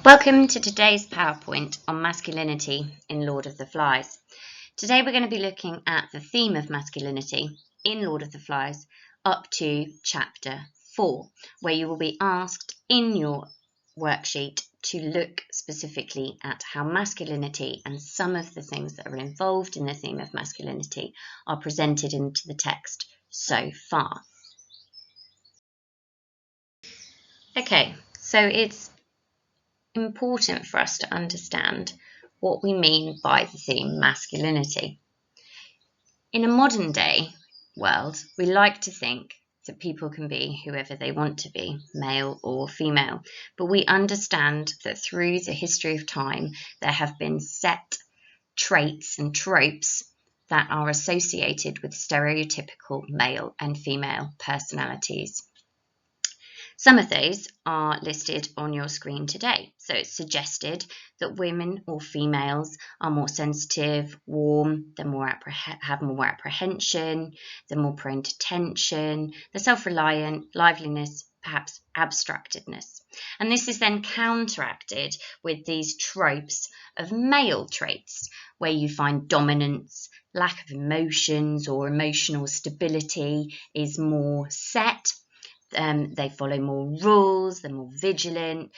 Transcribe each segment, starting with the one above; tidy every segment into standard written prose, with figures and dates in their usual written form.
Welcome to today's PowerPoint on masculinity in Lord of the Flies. Today we're going to be looking at the theme of masculinity in Lord of the Flies up to chapter 4, where you will be asked in your worksheet to look specifically at how masculinity and some of the things that are involved in the theme of masculinity are presented into the text so far. Okay, so it's important for us to understand what we mean by the theme masculinity. In a modern day world, we like to think that people can be whoever they want to be, male or female, but we understand that through the history of time, there have been set traits and tropes that are associated with stereotypical male and female personalities. Some of those are listed on your screen today. So it's suggested that women or females are more sensitive, warm, have more apprehension, they're more prone to tension, they're self-reliant, liveliness, perhaps abstractedness. And this is then counteracted with these tropes of male traits, where you find dominance, lack of emotions or emotional stability is more set. They follow more rules, they're more vigilant,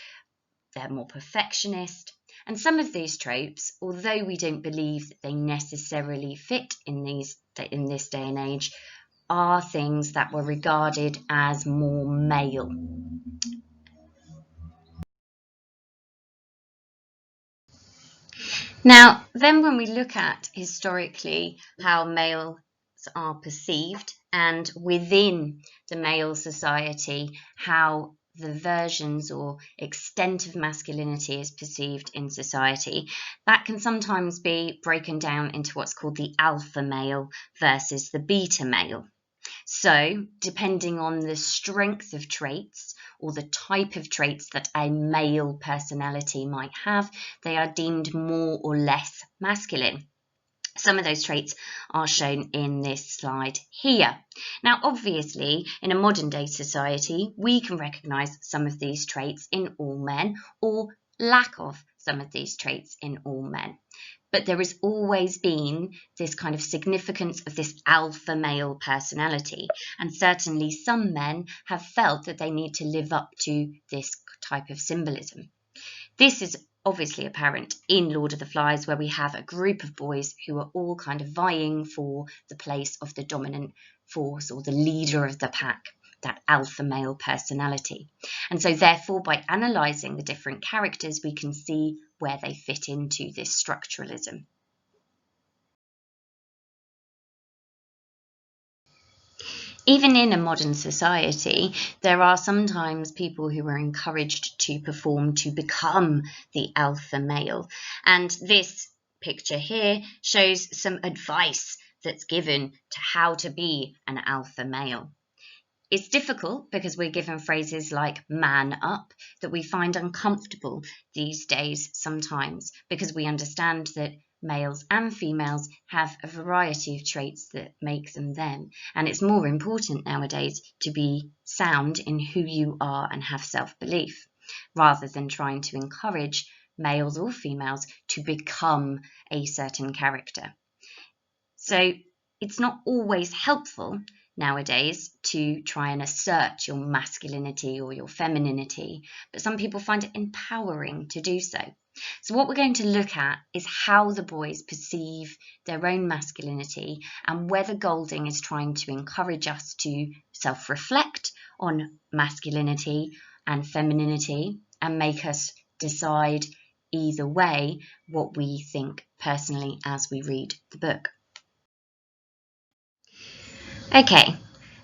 they're more perfectionist. And some of these tropes, although we don't believe that they necessarily fit in this day and age, are things that were regarded as more male. Now, then when we look at historically how males are perceived, and within the male society, how the versions or extent of masculinity is perceived in society, that can sometimes be broken down into what's called the alpha male versus the beta male. So, depending on the strength of traits or the type of traits that a male personality might have, they are deemed more or less masculine. Some of those traits are shown in this slide here. Now, obviously, in a modern day society, we can recognise some of these traits in all men, or lack of some of these traits in all men. But there has always been this kind of significance of this alpha male personality, and certainly some men have felt that they need to live up to this type of symbolism. This is obviously apparent in Lord of the Flies, where we have a group of boys who are all kind of vying for the place of the dominant force or the leader of the pack, that alpha male personality. And so therefore, by analysing the different characters, we can see where they fit into this structuralism. Even in a modern society, there are sometimes people who are encouraged to perform to become the alpha male. And this picture here shows some advice that's given to how to be an alpha male. It's difficult because we're given phrases like man up that we find uncomfortable these days sometimes, because we understand that males and females have a variety of traits that make them them. And it's more important nowadays to be sound in who you are and have self-belief, rather than trying to encourage males or females to become a certain character. So it's not always helpful nowadays to try and assert your masculinity or your femininity, but some people find it empowering to do so. So what we're going to look at is how the boys perceive their own masculinity, and whether Golding is trying to encourage us to self-reflect on masculinity and femininity and make us decide either way what we think personally as we read the book. Okay,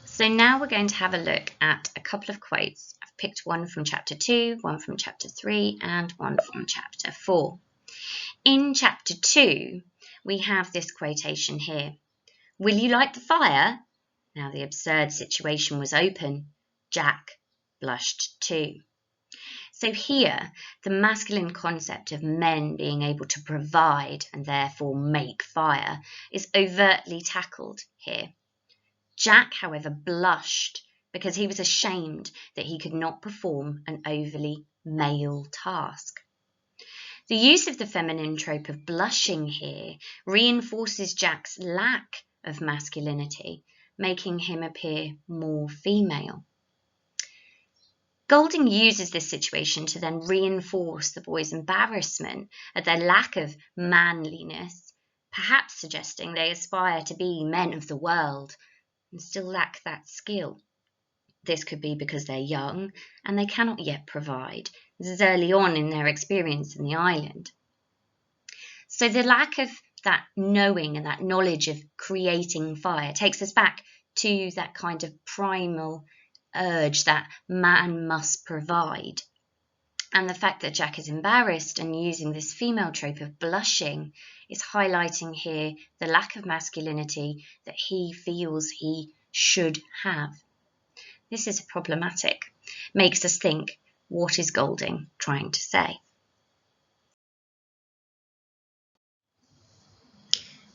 so now we're going to have a look at a couple of quotes. I've picked one from chapter 2, one from chapter 3, and one from chapter 4. In chapter 2, we have this quotation here. "Will you light the fire?" Now the absurd situation was open. Jack blushed too. So here, the masculine concept of men being able to provide and therefore make fire is overtly tackled here. Jack, however, blushed because he was ashamed that he could not perform an overly male task. The use of the feminine trope of blushing here reinforces Jack's lack of masculinity, making him appear more female. Golding uses this situation to then reinforce the boys' embarrassment at their lack of manliness, perhaps suggesting they aspire to be men of the world and still lack that skill. This could be because they're young and they cannot yet provide. This is early on in their experience in the island. So the lack of that knowing and that knowledge of creating fire takes us back to that kind of primal urge that man must provide. And the fact that Jack is embarrassed and using this female trope of blushing is highlighting here the lack of masculinity that he feels he should have. This is problematic, makes us think, what is Golding trying to say?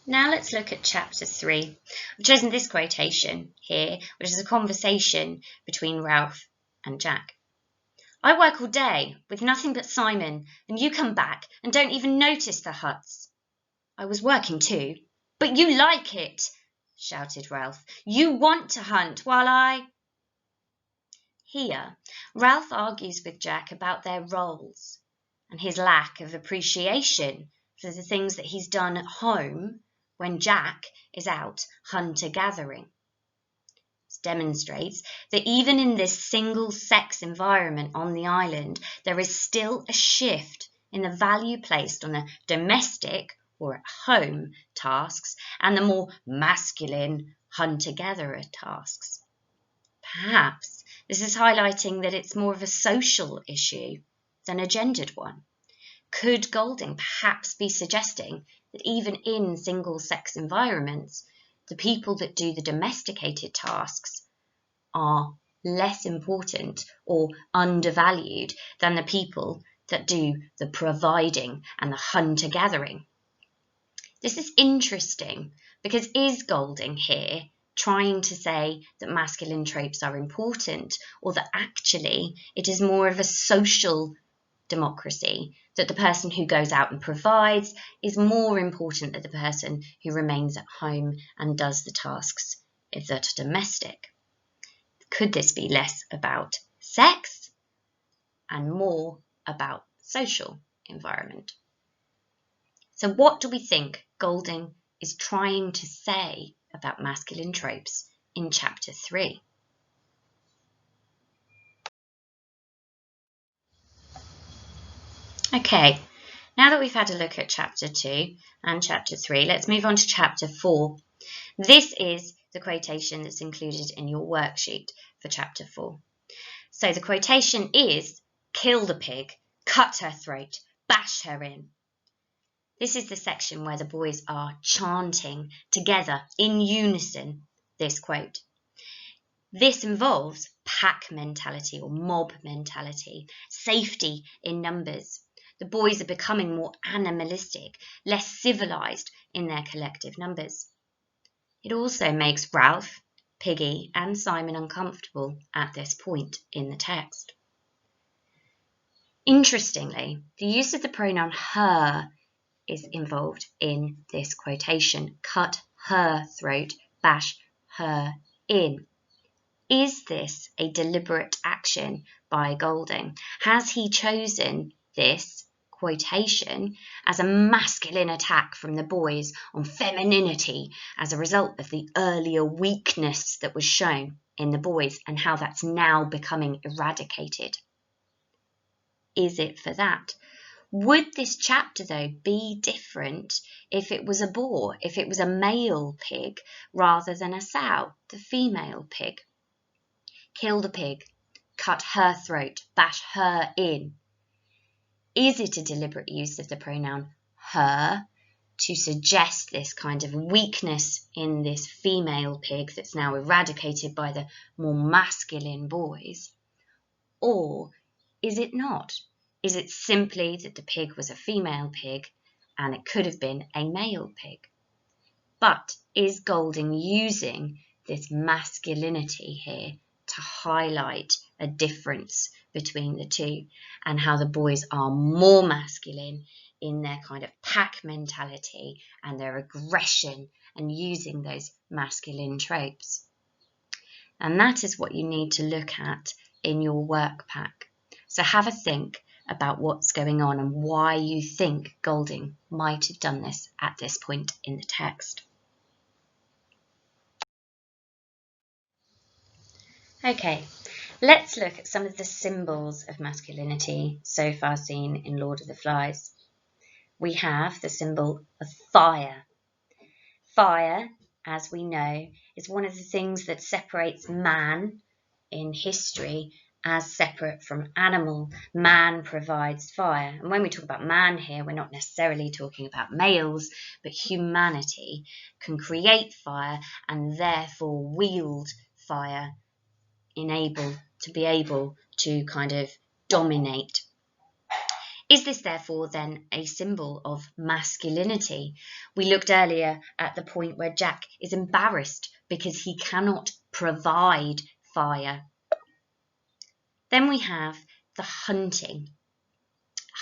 Now let's look at chapter 3. I've chosen this quotation here, which is a conversation between Ralph and Jack. I work all day with nothing but Simon, and you come back and don't even notice the huts. I was working too. But you like it, shouted Ralph. You want to hunt while I... Here, Ralph argues with Jack about their roles and his lack of appreciation for the things that he's done at home when Jack is out hunter-gathering. This demonstrates that even in this single-sex environment on the island, there is still a shift in the value placed on the domestic or at home tasks and the more masculine hunter-gatherer tasks. Perhaps this is highlighting that it's more of a social issue than a gendered one. Could Golding perhaps be suggesting that even in single-sex environments, the people that do the domesticated tasks are less important or undervalued than the people that do the providing and the hunter-gathering? This is interesting because is Golding here trying to say that masculine tropes are important, or that actually it is more of a social democracy, that the person who goes out and provides is more important than the person who remains at home and does the tasks that are domestic? Could this be less about sex and more about social environment? So what do we think Golding is trying to say about masculine tropes in chapter 3? Okay, now that we've had a look at chapter 2 and chapter 3, let's move on to chapter 4. This is the quotation that's included in your worksheet for chapter 4. So the quotation is, kill the pig, cut her throat, bash her in. This is the section where the boys are chanting together in unison this quote. This involves pack mentality or mob mentality, safety in numbers. The boys are becoming more animalistic, less civilized in their collective numbers. It also makes Ralph, Piggy, and Simon uncomfortable at this point in the text. Interestingly, the use of the pronoun her is involved in this quotation. Cut her throat, bash her in. Is this a deliberate action by Golding? Has he chosen this quotation as a masculine attack from the boys on femininity as a result of the earlier weakness that was shown in the boys and how that's now becoming eradicated? Is it for that? Would this chapter, though, be different if it was a boar, if it was a male pig rather than a sow, the female pig? Kill the pig, cut her throat, bash her in. Is it a deliberate use of the pronoun her to suggest this kind of weakness in this female pig that's now eradicated by the more masculine boys? Or is it not? Is it simply that the pig was a female pig and it could have been a male pig? But is Golding using this masculinity here to highlight a difference between the two, and how the boys are more masculine in their kind of pack mentality and their aggression and using those masculine tropes. And that is what you need to look at in your work pack. So have a think about what's going on and why you think Golding might have done this at this point in the text. Okay, let's look at some of the symbols of masculinity so far seen in Lord of the Flies. We have the symbol of fire. Fire, as we know, is one of the things that separates man in history as separate from animal. Man provides fire. And when we talk about man here, we're not necessarily talking about males, but humanity can create fire and therefore wield fire, to be able to kind of dominate. Is this therefore then a symbol of masculinity? We looked earlier at the point where Jack is embarrassed because he cannot provide fire. Then we have the hunting.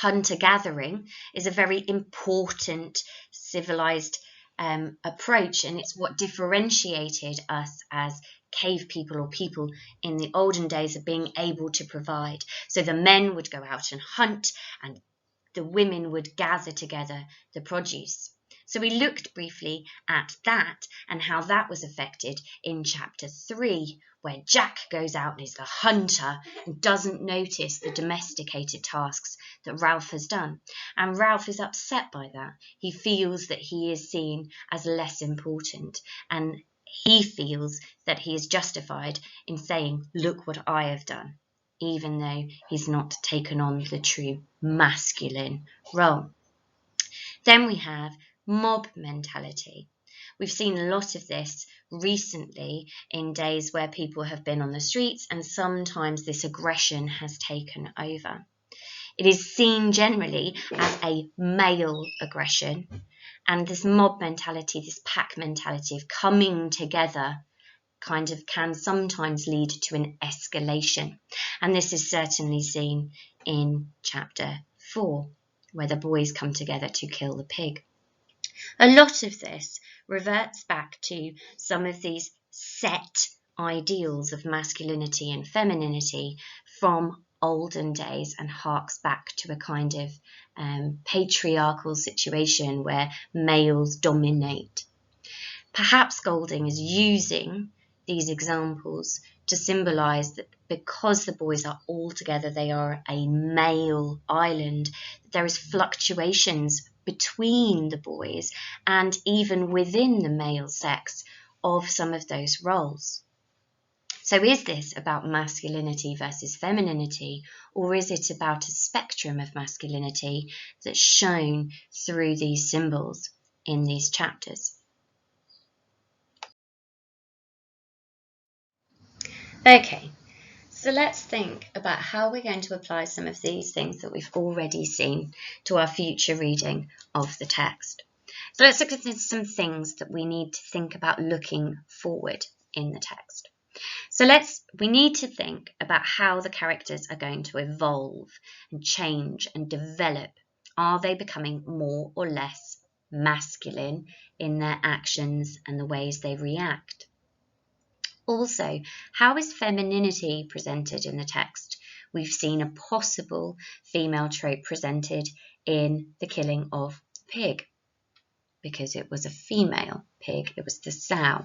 Hunter-gathering is a very important civilized approach, and it's what differentiated us as cave people or people in the olden days of being able to provide. So the men would go out and hunt and the women would gather together the produce. So we looked briefly at that and how that was affected in chapter 3, where Jack goes out and is the hunter and doesn't notice the domesticated tasks that Ralph has done. And Ralph is upset by that. He feels that he is seen as less important, and he feels that he is justified in saying, look what I have done, even though he's not taken on the true masculine role. Then we have mob mentality. We've seen a lot of this recently in days where people have been on the streets, and sometimes this aggression has taken over. It is seen generally as a male aggression, and this mob mentality, this pack mentality of coming together kind of can sometimes lead to an escalation. And this is certainly seen in chapter 4, where the boys come together to kill the pig. A lot of this reverts back to some of these set ideals of masculinity and femininity from olden days and harks back to a kind of patriarchal situation where males dominate. Perhaps Golding is using these examples to symbolise that because the boys are all together, they are a male island, there is fluctuations between the boys and even within the male sex of some of those roles. So is this about masculinity versus femininity, or is it about a spectrum of masculinity that's shown through these symbols in these chapters? Okay, so let's think about how we're going to apply some of these things that we've already seen to our future reading of the text. So let's look at some things that we need to think about looking forward in the text. So we need to think about how the characters are going to evolve and change and develop. Are they becoming more or less masculine in their actions and the ways they react? Also, how is femininity presented in the text? We've seen a possible female trope presented in the killing of pig, because it was a female pig, it was the sow.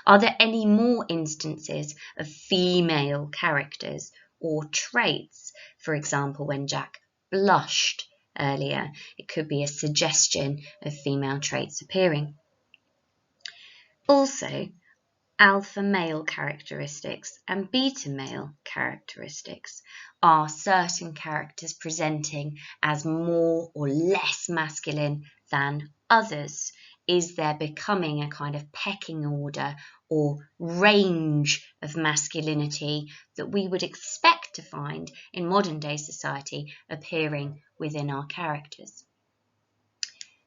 Are there any more instances of female characters or traits? For example, when Jack blushed earlier, it could be a suggestion of female traits appearing. Also, alpha male characteristics and beta male characteristics. Are certain characters presenting as more or less masculine than others? Is there becoming a kind of pecking order or range of masculinity that we would expect to find in modern day society appearing within our characters?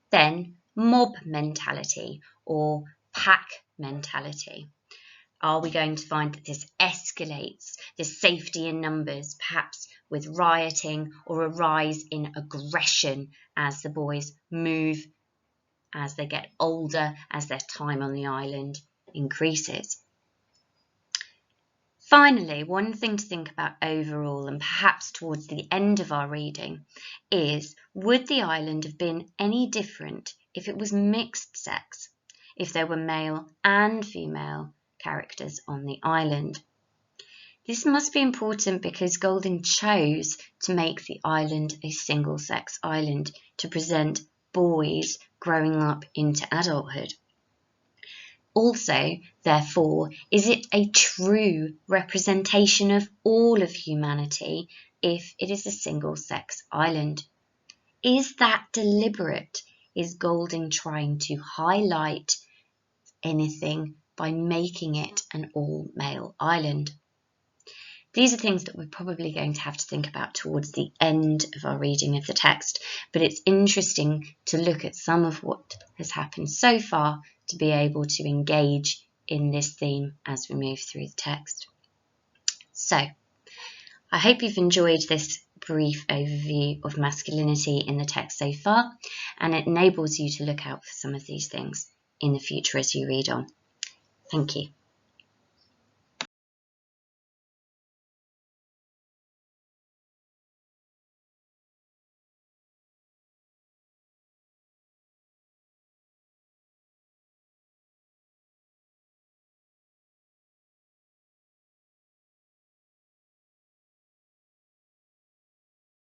Then mob mentality or pack mentality. Are we going to find that this escalates, this safety in numbers, perhaps with rioting or a rise in aggression as the boys move, as they get older, as their time on the island increases? Finally, one thing to think about overall, and perhaps towards the end of our reading, is would the island have been any different if it was mixed sex, if there were male and female characters on the island? This must be important because Golding chose to make the island a single-sex island to present boys growing up into adulthood. Also, therefore, is it a true representation of all of humanity if it is a single-sex island? Is that deliberate? Is Golding trying to highlight anything by making it an all-male island? These are things that we're probably going to have to think about towards the end of our reading of the text, but it's interesting to look at some of what has happened so far to be able to engage in this theme as we move through the text. So, I hope you've enjoyed this brief overview of masculinity in the text so far, and it enables you to look out for some of these things in the future as you read on. Thank you.